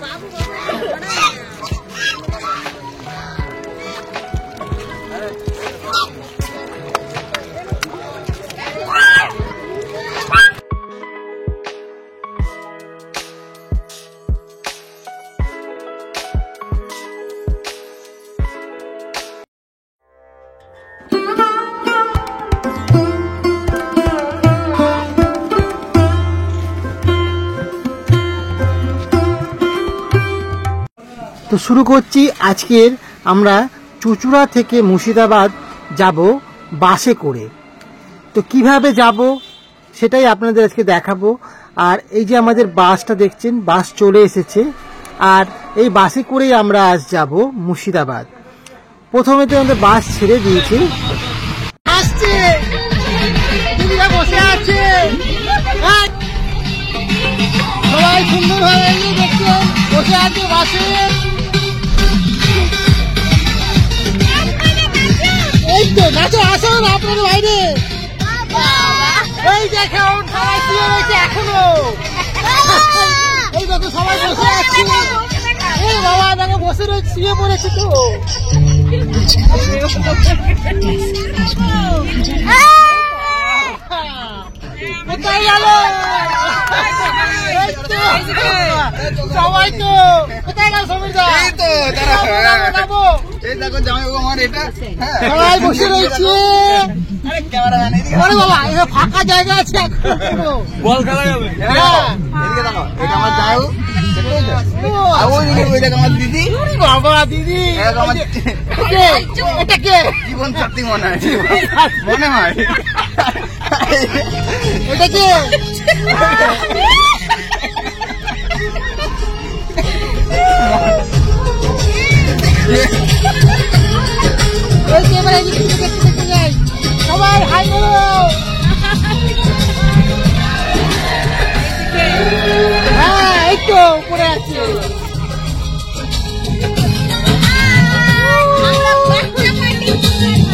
তো শুরু করছি আজকের আমরা চুঁচুড়া থেকে মুর্শিদাবাদ যাব বাসে করে। তো কিভাবে যাব সেটাই আপনাদের আজকে দেখাবো। আর এই যে আমাদের বাসটা দেখছেন, বাস চলে এসেছে, আর এই বাসে করেই আমরা আজ যাব মুর্শিদাবাদ। প্রথমে তো আমাদের বাস ছেড়ে দিয়েছে, আসছে দিদিরা বসে আছে, সবাই সুন্দরভাবে দেখছেন বসে আছে বাসে। এই তো গাছে আসুন আপনাদের বাইরে, এই দেখুন সবাই শুয়ে রয়েছে এখনো, এই দেখো সবাই বসে আছে। এই বাবা দেখো বসে রয়েছে, শুয়ে পড়েছে তো। কোথায় গেল সবাই? তো কোথায় গেল সমীরদা? সবাই বসে রয়েছে। ফাঁকা জায়গা আছে, বল খেলা যাবে। দিদি বাবা, দিদি এটা কে? জীবন সত্যি মনে হয়, মনে হয় এটা কে? সবাই হাই বলো। হ্যাঁ এই তো উপরে আছে।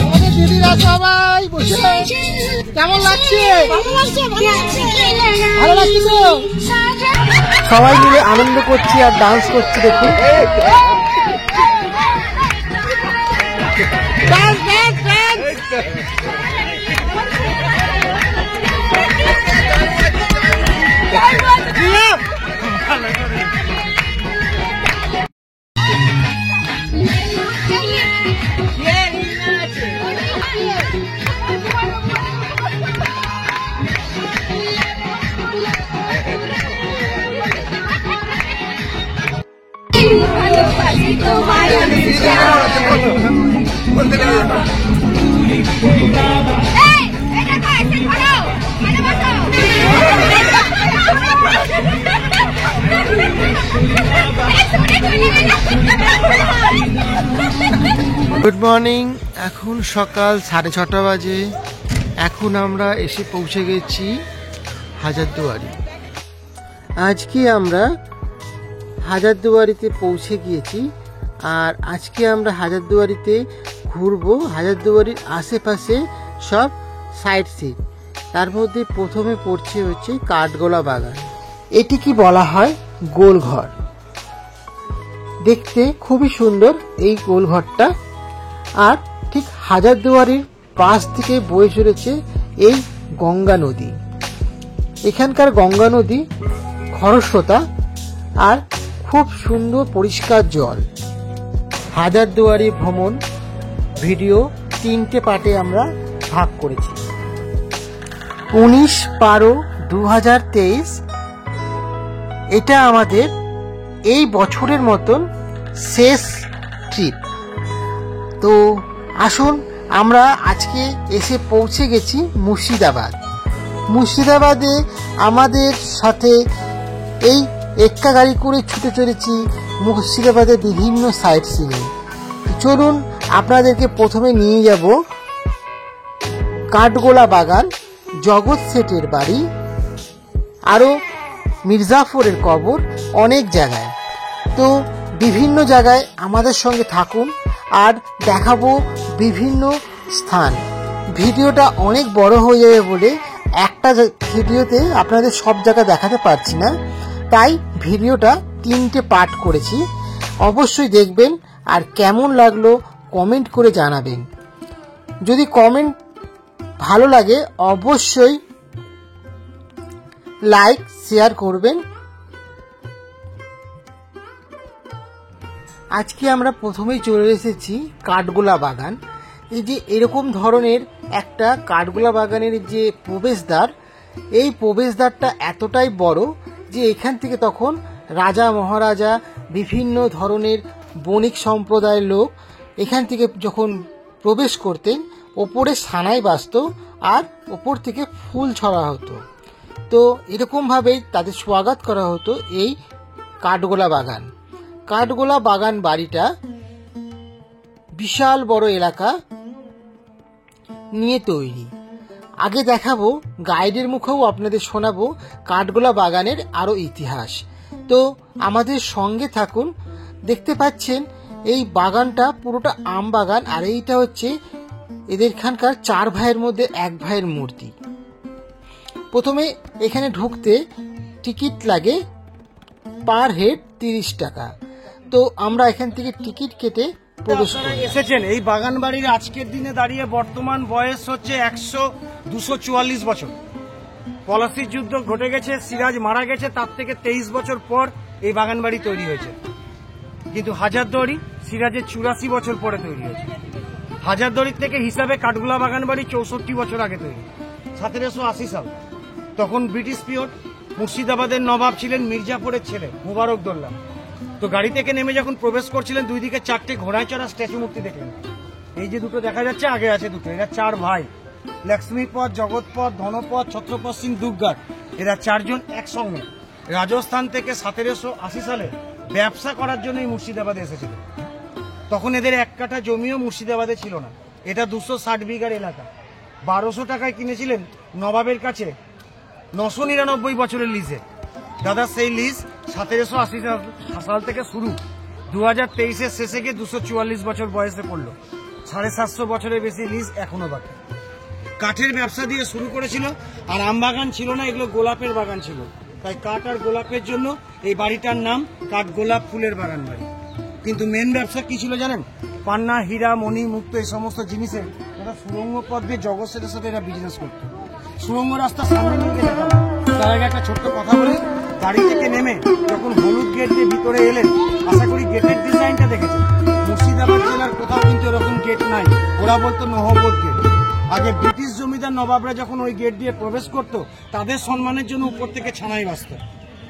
আমাদের দিদিরা সবাই বসে, কেমন লাগছে? ভালো লাগছে তো? সবাই মিলে আনন্দ করছি আর ডান্স করছি, দেখুন। গুড মর্নিং, এখন সকাল 6:30 বাজে। এখন আমরা এসে পৌঁছে গেছি হাজারদুয়ারি। আজকে আমরা হাজারদুয়ারিতে পৌঁছে গিয়েছি, আর আজকে আমরা হাজারদুয়ারিতে ঘুরবো। হাজারদুয়ারির আশেপাশে সব সাইট সিন, তার মধ্যে প্রথমে পড়ছে হচ্ছে কাঠগোলা বাগান। এটি কি বলা হয় গোলঘর। দেখতে খুবই সুন্দর এই গোলঘরটা। আর ঠিক হাজারদুয়ারির পাশ থেকে বয়ে চলেছে এই গঙ্গা নদী। এখানকার গঙ্গা নদী খরস্রোতা আর খুব সুন্দর পরিষ্কার জল। হাজারদুয়ারি ভ্রমণ ভিডিও 3টে পার্টে আমরা ভাগ করেছি। 19/12/2023 এটা আমাদের এই বছরের মতন শেষ ট্রিপ। তো আসুন, আমরা আজকে এসে পৌঁছে গেছি মুর্শিদাবাদ। মুর্শিদাবাদে আমাদের সাথে এই এক্কা গাড়ি করে ছুটে চলেছি মুর্শিদাবাদের বিভিন্ন সাইট সিনে। চলুন আপনাদেরকে প্রথমে নিয়ে যাব কাঠগোলা বাগান, জগৎ শেঠের বাড়ি, আরও মির্জাফরের কবর, অনেক জায়গায়। তো বিভিন্ন জায়গায় আমাদের সঙ্গে থাকুন আর দেখাবো বিভিন্ন স্থান। ভিডিওটা অনেক বড় হয়ে যাবে বলে একটা ভিডিওতে আপনাদের সব জায়গা দেখাতে পারছি না, তাই ভিডিওটা 3টে পার্ট করেছি। অবশ্যই দেখবেন আর কেমন লাগলো কমেন্ট করে জানাবেন। যদি কমেন্ট ভালো লাগে অবশ্যই লাইক শেয়ার করবেন। আজকে আমরা প্রথমেই চলে এসেছি কাঠগোলা বাগান। এই যে এরকম ধরনের একটা কাঠগোলা বাগানের যে প্রবেশদ্বার, এই প্রবেশদ্বারটা এতটাই বড় যে এখান থেকে তখন রাজা মহারাজা বিভিন্ন ধরনের বণিক সম্প্রদায়ের লোক এখান থেকে যখন প্রবেশ করতেন ওপরে সানাই বাজত আর ওপর থেকে ফুল ছড়া হতো। তো এরকমভাবেই তাদের স্বাগত করা হতো এই কাঠগোলা বাগান। কাঠগোলা বাগান বাড়িটা বিশাল বড় এলাকা নিয়ে তৈরি। আগে দেখাবো, গাইডের মুখেও আপনাদের শোনাবো কাঠগোলা বাগানের আরো ইতিহাস। তো আমাদের সঙ্গে থাকুন। দেখতে পাচ্ছেন এই বাগানটা পুরোটা আম বাগান, আর এইটা হচ্ছে এদেরখানকার 4 ভাইয়ের মধ্যে 1 ভাইয়ের মূর্তি। প্রথমে এখানে ঢুকতে টিকিট লাগে পার হেড 30 টাকা। তো আমরা এখান থেকে টিকিট কেটে প্রবেশ করি। এসেছেন এই বাগান বাড়ির আজকের দিনে দাঁড়িয়ে বর্তমান বয়স হচ্ছে 244 বছর। পলাশির যুদ্ধ ঘটে গেছে, সিরাজ মারা গেছে, তার থেকে 23 বছর পর এই বাগান বাড়ি তৈরি হয়েছে। কিন্তু হাজারদুয়ারি সিরাজের 84 বছর পরে তৈরি হয়েছে। হাজারদুয়ারির থেকে হিসাবে কাঠগোলা বাগান বাড়ি 64 বছর আগে তৈরি, 1780 সাল। তখন ব্রিটিশ পিরিয়ড। মুর্শিদাবাদের নবাব ছিলেন মির্জাপুরের ছেলে মুবারকদৌল্লা। তো গাড়ি থেকে নেমে যখন প্রবেশ করছিলেন দুই দিকে 4টে ঘোড়ায় চড়া স্ট্যাচু মূর্তি দেখলেন। এই যে দুটো দেখা যাচ্ছে, আগে আছে দুটো। এরা 4 ভাই, লক্ষ্মীপদ, জগৎপদ, ধনপদ, ছত্রপদ সিং দুর্গার। এরা 4 জন একসঙ্গে রাজস্থান থেকে 1780 সালে ব্যবসা করার জন্য এই মুর্শিদাবাদে এসেছিল। তখন এদের 1 কাঠা জমিও মুর্শিদাবাদে ছিল না। এটা 260 বিঘার এলাকা। 1200 টাকায় কিনেছিলেন নবাবের কাছে 999 বছরের লিজে। দাদা সেই লিজ 1780 সাল থেকে শুরু, 2023-এর শেষে গিয়ে 244 বছর বয়সে পড়লো। 750 বছরের বেশি লিজ এখনো বাকি। কাঠের ব্যবসা দিয়ে শুরু করেছিল, আর আম বাগান ছিল না, এগুলো গোলাপের বাগান ছিল। তাই কাঠ আর গোলাপের জন্য এই বাড়িটার নাম কাঠ গোলাপ ফুলের বাগান বাড়ি। কিন্তু মেন ব্যবসা কি ছিল জানেন? পান্না, হীরা, মণি, মুক্ত এই সমস্ত জিনিসের এরা সুড়ঙ্গ পথ দিয়ে জগৎ সেটের সাথে এরা বিজনেস করতো। সুড়ঙ্গ রাস্তা সামনে নিয়ে যেত। তার আগে একটা ছোট্ট কথা বলি, গাড়ি থেকে নেমে যখন হলুদ গেট দিয়ে ভিতরে এলেন, আশা করি গেটের ডিজাইনটা দেখেছেন। মুর্শিদাবাদ জেলার কোথাও কিন্তু এরকম গেট নাই। ওরা বলতো নহবত গেট। আগে ব্রিটিশ জমিদার নবাবরা যখন ওই গেট দিয়ে প্রবেশ করত, তাদের সম্মানের জন্য উপর থেকে ছানাই বাজত।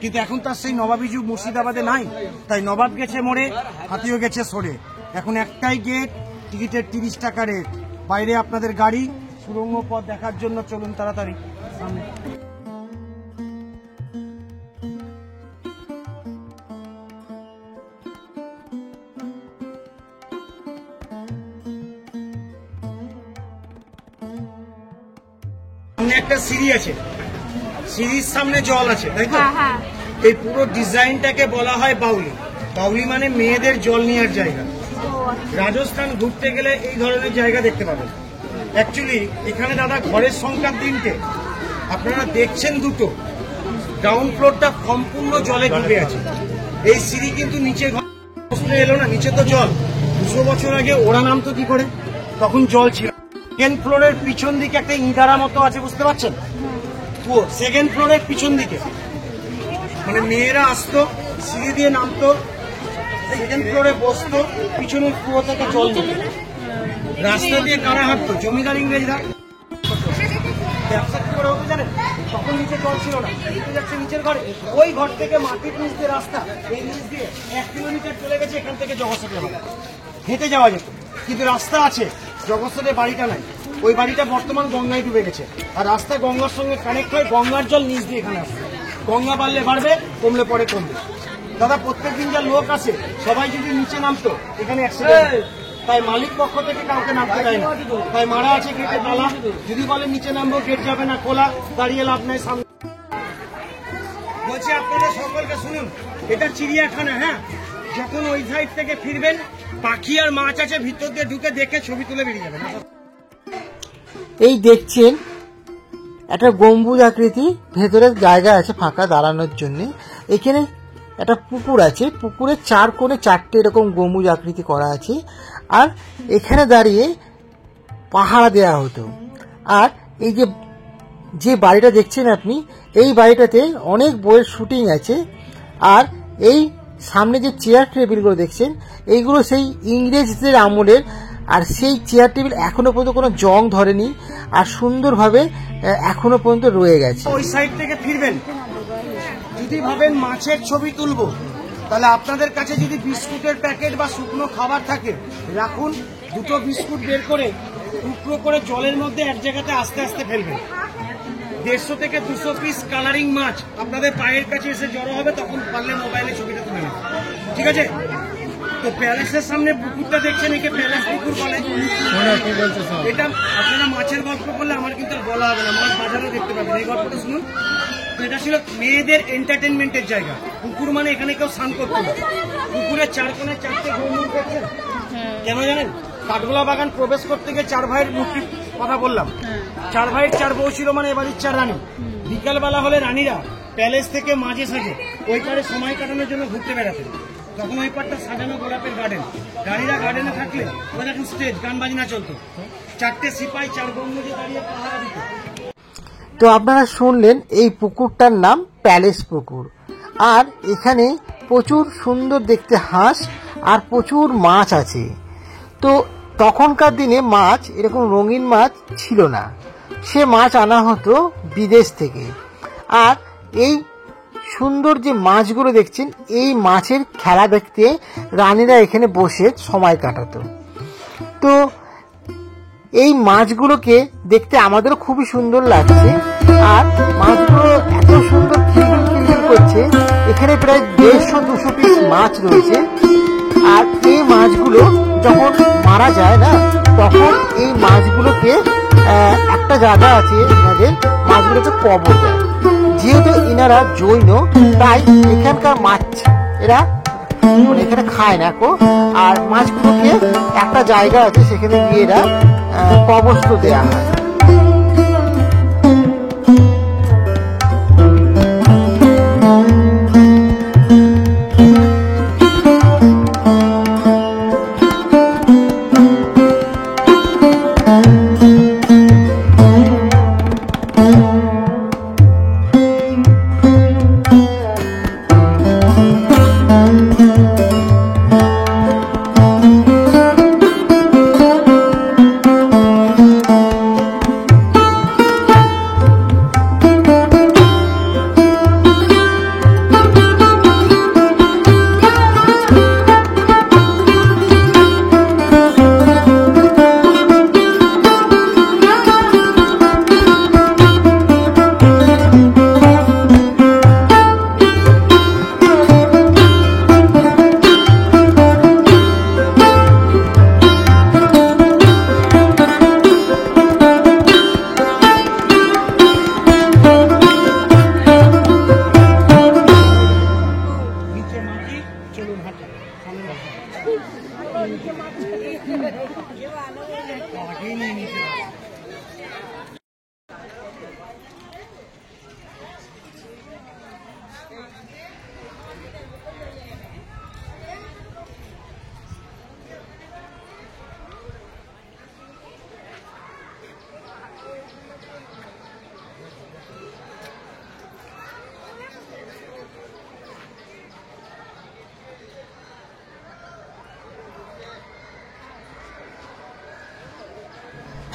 কিন্তু এখন তার সেই নবাবী যুগ মুর্শিদাবাদে নাই। তাই নবাব গেছে মরে, হাতিও গেছে সরে। এখন একটাই গেট, টিকিটের 30 টাকা রেট। বাইরে আপনাদের গাড়ি। সুড়ঙ্গ পথ দেখার জন্য চলুন তাড়াতাড়ি সামনে। সামনে একটা সিঁড়ি আছে, সিঁড়ির সামনে জল আছে, তাই তো? এই পুরো ডিজাইনটাকে বলা হয় বাউলি। বাউলি মানে মেয়েদের জল নেওয়ার জায়গা। রাজস্থান ঘুরতে গেলে এই ধরনের জায়গা দেখতে পাবেন। অ্যাকচুয়ালি এখানে দাদা ঘরের সংখ্যা 3টে, আপনারা দেখছেন 2টো। গ্রাউন্ড ফ্লোরটা সম্পূর্ণ জলে ডুবে আছে। এই সিঁড়ি কিন্তু নিচে এলো না, নিচে তো জল। 200 বছর আগে ওরা নামতো কি করে? তখন জল ছিল। সেকেন্ড ফ্লোরের পিছন দিকে একটা ইঁদারা মতো আছে, বুঝতে পারছেন? সেকেন্ড ফ্লোরের পিছন দিকে মানে মেয়েরা আসতো, সিঁড়ি দিয়ে নামতো, সেকেন্ড ফ্লোরে বসতো, পিছনের কুয়ো থেকে জল নিত। রাস্তা দিয়ে কারা হাঁটতো? জমিদার ইংরেজরা। ব্যবসা কি করে হতো জানেন? তখন নিচে জল ছিল না, যাচ্ছে নিচের ঘরে। ওই ঘর থেকে মাটির নিচ দিয়ে রাস্তা, এই নিচ দিয়ে 1 কিলোমিটার চলে গেছে। এখান থেকে জগৎসেটের বাড়ি হেঁটে যাওয়া যেত, কিন্তু রাস্তা আছে। জগৎসেটের বাড়িটা নাই। ওই বাড়িটা বর্তমান গঙ্গায় ডুবে গেছে। আর রাস্তা গঙ্গার সঙ্গে কানেক্ট হয়ে গঙ্গার জল নিচ দিয়ে এখানে আসছে। গঙ্গা বাড়লে বাড়বে, কমলে পরে কমবে। দাদা প্রত্যেকদিন যা লোক আসে, সবাই যদি নিচে নামতো এখানে অ্যাক্সিডেন্ট। তাই মালিক পক্ষ থেকে কাউকে নামতে দেয় না। তাই মারা আছে গেটে তালা। যদি বলে নিচে নামবো, গেট যাবে না খোলা, দাঁড়িয়ে লাভ নাই। সামনে বলছি আপনাদের সকলকে শুনুন, এটা চিড়িয়াখানা। হ্যাঁ, যখন ওই সাইড থেকে ফিরবেন, পাখি আর মাছ আছে, ভিতর দিয়ে ঢুকে দেখে ছবি তুলে বেরিয়ে যাবেন। এই দেখছেন একটা গম্বুজ আকৃতি, ভেতরে জায়গা আছে ফাঁকা দাঁড়ানোর জন্য। এখানে একটা পুকুর আছে, পুকুরের চার কোণে চারটে এরকম গম্বুজ আকৃতি করা আছে, আর এখানে দাঁড়িয়ে পাহারা দেওয়া হতো। আর এই যে বাড়িটা দেখছেন আপনি, এই বাড়িটাতে অনেক বইয়ের শুটিং আছে। আর এই সামনে যে চেয়ার টেবিলগুলো দেখছেন, এইগুলো সেই ইংরেজদের আমলের, আর সেই চেয়ার টেবিল এখনো পর্যন্ত কোনো জং ধরেনি আর সুন্দরভাবে এখনো পর্যন্ত রয়ে গেছে। ওই সাইড থেকে ফিরবেন, যদি ভাবেন মাছের ছবি তুলবো, তাহলে আপনাদের কাছে যদি বিস্কুটের প্যাকেট বা শুকনো খাবার থাকে রাখুন, দুটো বিস্কুট বের করে টুকরো করে জলের মধ্যে এক জায়গাতে আস্তে আস্তে ফেলবেন। 150 থেকে 200 পিস কালারিং মাছ আপনাদের পায়ের কাছে এসে জড়ো হবে, তখন পারলে মোবাইলে ছবিটা তুলে নেবেন, ঠিক আছে? তো প্যালেসের সামনে পুকুরটা দেখছেন, একে প্যালেস পুকুর বলে। এটা আপনারা মাছের গল্প করলে আমার কিন্তু আর বলা হবে না, মাছ বাজারে দেখতে পাবেন। এই গল্পটা শুনুন। তো এটা ছিল মেয়েদের এন্টারটেনমেন্টের জায়গা। পুকুর মানে এখানে কেউ স্নান করতো না। পুকুরের চার কোণে চারটে গম্বুজ দেখছেন, কেন জানেন? কাঠগোলা বাগান প্রবেশ করতে গিয়ে 4 ভাইয়ের মূর্তির কথা বললাম। 4 ভাইয়ের 4 বউ ছিল, মানে এবারের 4 রানী। বিকালবেলা হলে রানীরা প্যালেস থেকে মাঝে সাজে ওই পারে সময় কাটানোর জন্য ঘুরতে বেড়াতেন। তখন ওই পারটা সাজানো গোলাপের গার্ডেন, রানীরা গার্ডেনে থাকলে ওই দেখেন স্টেজ, গান বাজনা চলতো। 4টে সিপাই 4 গম্বুজে দাঁড়িয়ে পাহারা দিত। তো আপনারা শুনলেন এই পুকুরটার নাম প্যালেস পুকুর। আর এখানে প্রচুর সুন্দর দেখতে হাঁস আর প্রচুর মাছ আছে। তো তখনকার দিনে মাছ, এরকম রঙিন মাছ ছিল না, সে মাছ আনা হতো বিদেশ থেকে। আর এই সুন্দর যে মাছগুলো দেখছেন, এই মাছের খেলা দেখতে রানীরা এখানে বসে সময় কাটাতো। তো এই মাছগুলোকে দেখতে আমাদেরও খুবই সুন্দর লাগছে। আর মাছগুলো এত সুন্দর খিলখিল করছে। এখানে প্রায় 150-200 পিস মাছ রয়েছে। আর এই মাছগুলো যখন মারা যায় না, তখন এই মাছগুলোকে একটা জায়গা আছে এনাদের, মাছগুলোকে কবর দেয়। যেহেতু এনারা জৈন, তাই এখানকার মাছ এরা মানে এখানে খায় না কো। আর মাছগুলোকে একটা জায়গা আছে, সেখানে গিয়ে এরা কবর দেয়া হয়।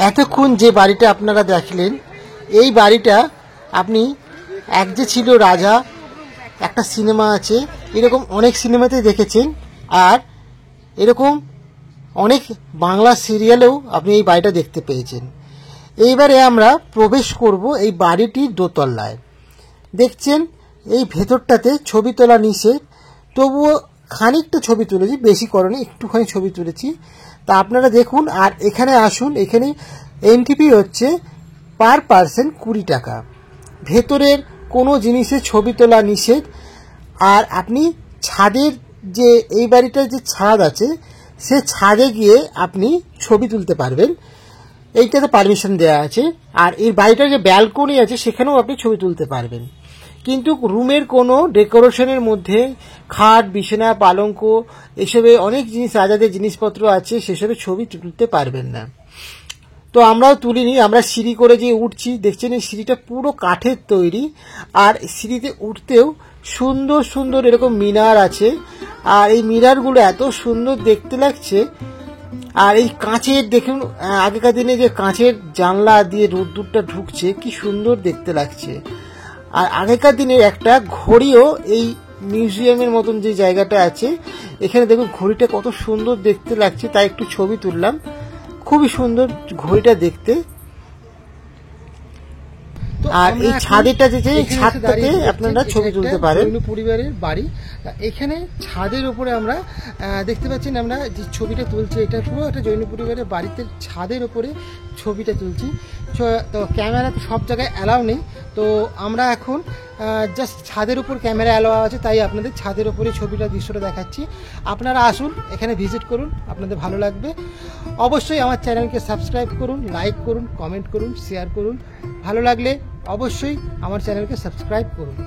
এতক্ষণ যে বাড়িটা আপনারা দেখলেন, এই বাড়িটা আপনি এক যে ছিল রাজা, একটা সিনেমা আছে, এরকম অনেক সিনেমাতে দেখেছেন। আর এরকম অনেক বাংলা সিরিয়ালেও আপনি এই বাড়িটা দেখতে পেয়েছেন। এইবারে আমরা প্রবেশ করব এই বাড়িটির দোতলায়। দেখছেন এই ভেতরটাতে ছবি তোলা নিষেধ, তবুও খানিকটা ছবি তুলেছি, বেশি করেনি, একটুখানি ছবি তুলেছি। তা আপনারা দেখুন। আর এখানে আসুন, এখানে এন্ট্রি হচ্ছে পার পার্সন 20 টাকা। ভেতরের কোনো জিনিসের ছবি তোলা নিষেধ। আর আপনি ছাদের যে এই বাড়িটার যে ছাদ আছে, সে ছাদে গিয়ে আপনি ছবি তুলতে পারবেন, এইটাতে পারমিশন দেওয়া আছে। আর এই বাড়িটার যে ব্যালকনি আছে, সেখানেও আপনি ছবি তুলতে পারবেন। কিন্তু রুমের কোনো ডেকোরেশনের মধ্যে খাট, বিছানা, পালঙ্ক এসবে অনেক জিনিস, রাজাদের জিনিসপত্র আছে, সেসবে ছবি তুলতে পারবেন না। তো আমরাও তুলিনি। আমরা সিঁড়ি করে যে উঠছি, দেখছেন এই সিঁড়িটা পুরো কাঠের তৈরি, আর সিঁড়িতে উঠতেও সুন্দর সুন্দর এরকম মিনার আছে, আর এই মিনারগুলো এত সুন্দর দেখতে লাগছে। আর এই কাঁচের দেখুন, আগেকার দিনে যে কাঁচের জানলা দিয়ে রোদ্দুরটা ঢুকছে, কি সুন্দর দেখতে লাগছে। আর আগেকার দিনের একটা ঘড়িও এই মিউজিয়ামের মতন যে জায়গাটা আছে, এখানে দেখুন ঘড়িটা কত সুন্দর দেখতে লাগছে, তাই একটু ছবি তুললাম। খুবই সুন্দর ঘড়িটা দেখতে। আর এই ছাদেরটা যে ছাদটাতে আপনারা ছবি তুলতে পারেন। জৈন পরিবারের বাড়ি, এখানে ছাদের উপরে আমরা দেখতে পাচ্ছেন, আমরা যে ছবিটা তুলছি এটা পুরো একটা জৈন পরিবারের বাড়িতে ছাদের উপরে ছবিটা তুলছি। তো ক্যামেরা তো সব জায়গায় অ্যালাউ নেই, তো আমরা এখন জাস্ট ছাদের উপর ক্যামেরা অ্যালাউ আছে, তাই আপনাদের ছাদের উপরে ছবিটা, দৃশ্যটা দেখাচ্ছি। আপনারা আসুন, এখানে ভিজিট করুন, আপনাদের ভালো লাগবে। অবশ্যই আমার চ্যানেলকে সাবস্ক্রাইব করুন, লাইক করুন, কমেন্ট করুন, শেয়ার করুন। ভালো লাগলে অবশ্যই আমার চ্যানেলকে সাবস্ক্রাইব করুন।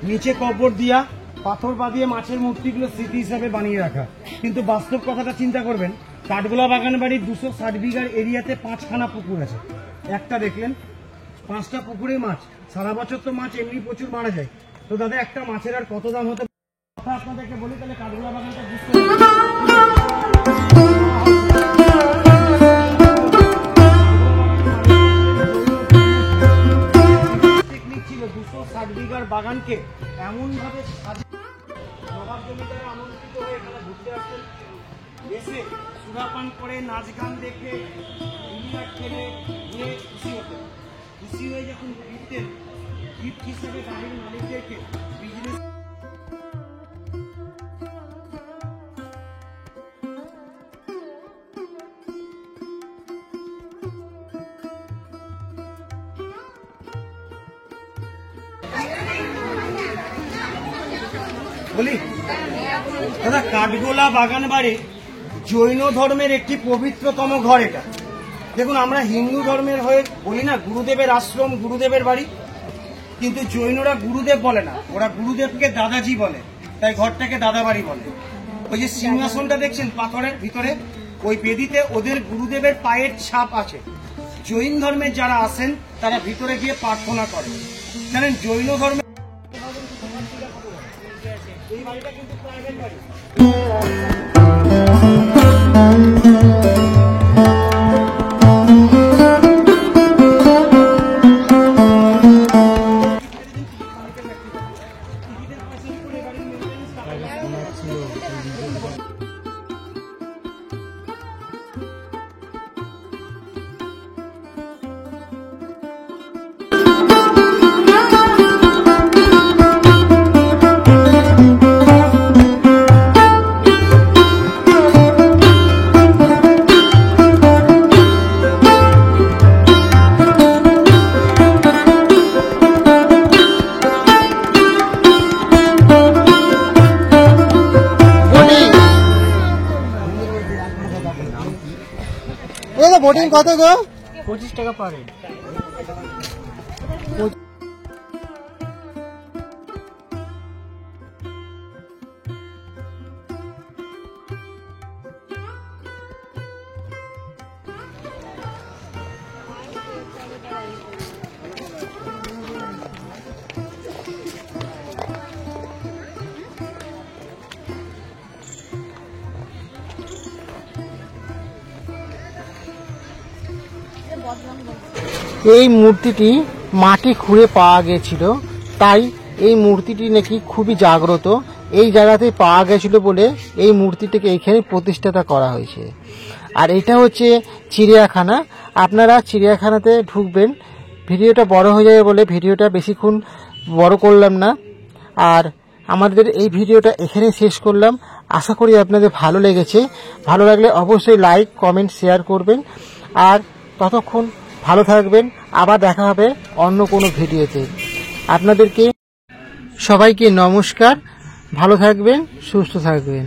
নিচে কবর দিয়া পাথর বাঁধিয়ে মাছের মূর্তিগুলো স্মৃতি হিসাবে বানিয়ে রাখা। কিন্তু বাস্তব কথাটা চিন্তা করবেন, কাঠগোলা বাগান বাড়ির 260 বিঘার এরিয়াতে 5খানা পুকুর আছে। একটা দেখলেন, 5টা পুকুরে মাছ। সারা বছর তো মাছ এমনি প্রচুর মারা যায়, তো দাদা একটা মাছের আর কত দাম হতে কথা আপনাদেরকে বলি, তাহলে কাঠগোলা বাগানটা বুঝতে টেকনিক ছিল 260 বিঘার বাগানকে এমন ভাবে নবাব জমিদার আমন্ত্রিত হয়ে এখানে ঘুরতে আসতেন, এসে সুরাপান করে, নাচ গান দেখে, বিলিয়ার্ড খেলে নিয়ে খুশি হতেন। খুশি হয়ে যখন ফিরতেন, গিফট হিসেবে গাড়ির মালিকদেরকে বিজনেস বলি। দাদা কাঠগোলা বাগান বাড়ি জৈন ধর্মের একটি পবিত্রতম ঘর। এটা দেখুন, আমরা হিন্দু ধর্মের হয়ে বলি না গুরুদেবের আশ্রম, গুরুদেবের বাড়ি, কিন্তু জৈনরা গুরুদেব বলে না, ওরা গুরুদেবকে দাদাজি বলে, তাই ঘরটাকে দাদা বাড়ি বলে। ওই যে সিংহাসনটা দেখছেন পাথরের ভিতরে, ওই বেদিতে ওদের গুরুদেবের পায়ের ছাপ আছে। জৈন ধর্মের যারা আসেন তারা ভিতরে গিয়ে প্রার্থনা করে। জানেন জৈন ধর্মে এই বাড়িটা কিন্তু প্রাইভেট বাড়ি। কোটিং কত গো? 25 টাকা পার হেড। এই মূর্তিটি মাটি খুঁড়ে পাওয়া গেছিল, তাই এই মূর্তিটি নাকি খুবই জাগ্রত। এই জায়গাতে পাওয়া গেছিল বলে এই মূর্তিটিকে এখানে প্রতিষ্ঠাতা করা হয়েছে। আর এটা হচ্ছে চিড়িয়াখানা। আপনারা চিড়িয়াখানাতে ঢুকবেন। ভিডিওটা বড় হয়ে যাবে বলে ভিডিওটা বেশিক্ষণ বড় করলাম না। আর আমাদের এই ভিডিওটা এখানে শেষ করলাম। আশা করি আপনাদের ভালো লেগেছে। ভালো লাগলে অবশ্যই লাইক, কমেন্ট, শেয়ার করবেন। আর ততক্ষণ ভালো থাকবেন। আবার দেখা হবে অন্য কোনো ভিডিওতে। আপনাদেরকে সবাইকে নমস্কার। ভালো থাকবেন, সুস্থ থাকবেন।